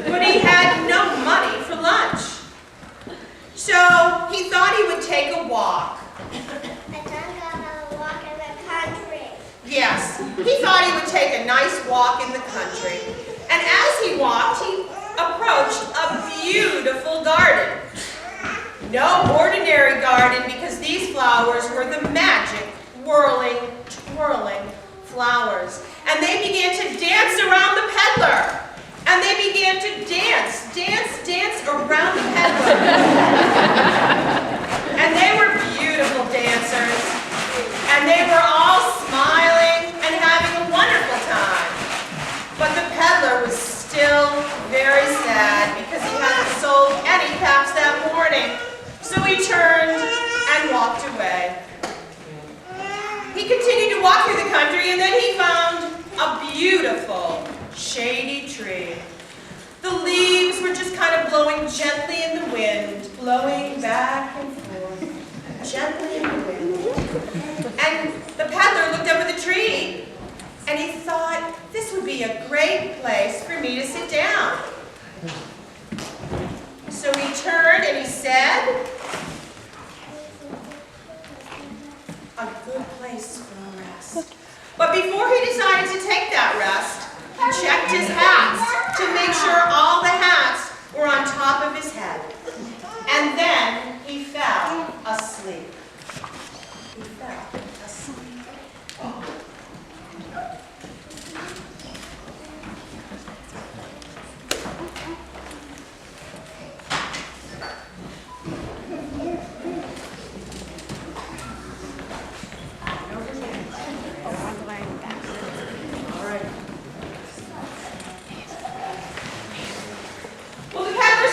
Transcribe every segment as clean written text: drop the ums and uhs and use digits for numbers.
but he had no money for lunch. So he thought he would take a walk. Yes, he thought he would take a nice walk in the country. And as he walked, he approached a beautiful garden. No ordinary garden, because these flowers were the magic, whirling, twirling flowers. And they began to dance around the peddler. And they began to dance around the peddler. And they were beautiful dancers. And they were all smiling and having a wonderful time. But the peddler was still very sad because he hadn't sold any caps that morning. So he turned and walked away. He continued to walk through the country, and then he found a beautiful, shady tree. The leaves were just kind of blowing gently in the wind, blowing back and forth, gently in the wind. And the peddler looked up at the tree, and he thought, this would be a great place for me to sit down. So he turned and he said, a good place for a rest. But before he decided to take that rest, he checked his hats to make sure all the hats were on top of his head. And then he fell asleep. He fell asleep.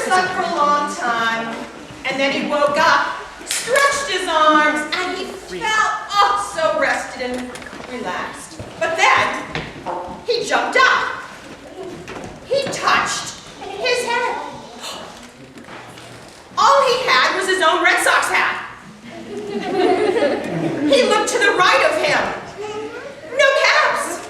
Slept for a long time, and then he woke up, stretched his arms, and he felt so rested and relaxed. But then he jumped up. He touched his head. All he had was his own Red Sox hat. He looked to the right of him. No caps.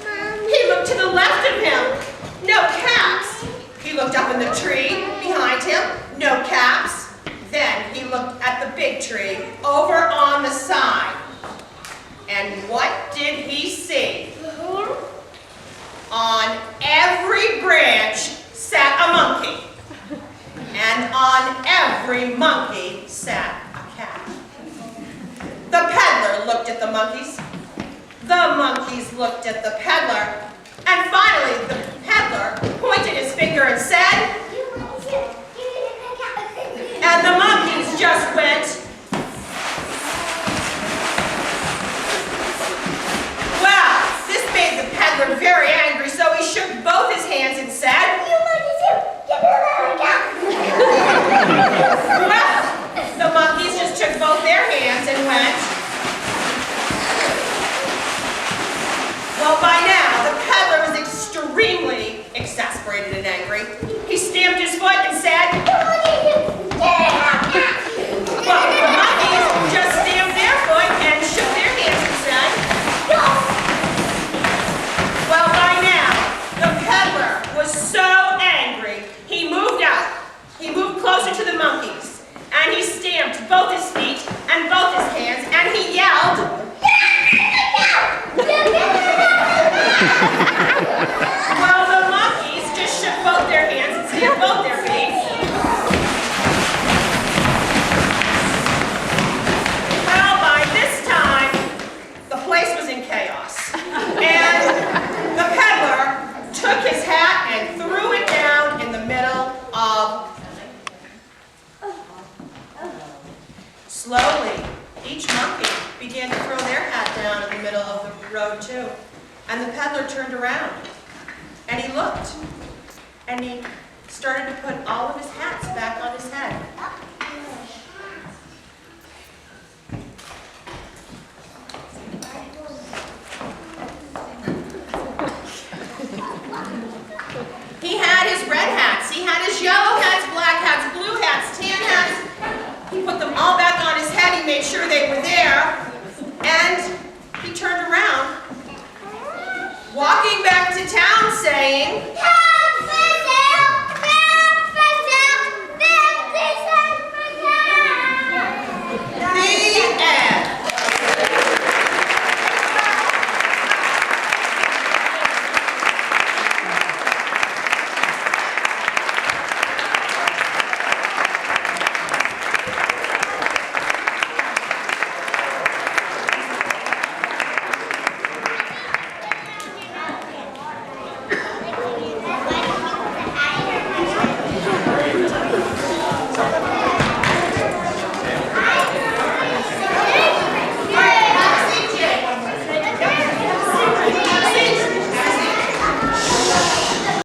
He looked to the left of him. No caps. He looked up in the tree behind him, no caps. Then he looked at the big tree over on the side. And what did he see? On every branch sat a monkey. And on every monkey sat a cat. The peddler looked at the monkeys. The monkeys looked at the peddler. And finally, the peddler pointed his finger and said, and the monkeys just went, well, this made the peddler very angry, so he shook both his hands and said, well, the monkeys just took both their hands and went, well, by now, the peddler was extremely exasperated and angry. He stamped his foot and said, well, the monkeys just stamped their foot and shook their hands and said, well, by now, the peddler was so angry, he moved out. He moved closer to the monkeys, and he stamped both his feet and both his hands, and he yelled, well, the monkeys just shook both their hands and stamped both their feet. Well, by this time, the place was in chaos. And the peddler took his hat and threw it down in the middle of... Slowly, each monkey began to throw their hat down in the middle of the road, too. And the peddler turned around, and he looked, and he started to put all of his hats back on his head. He had his red hats, he had his yellow hats, black hats, blue hats, tan hats. He put them all back on his head, he made sure they were there, and he turned around, walking back to town saying,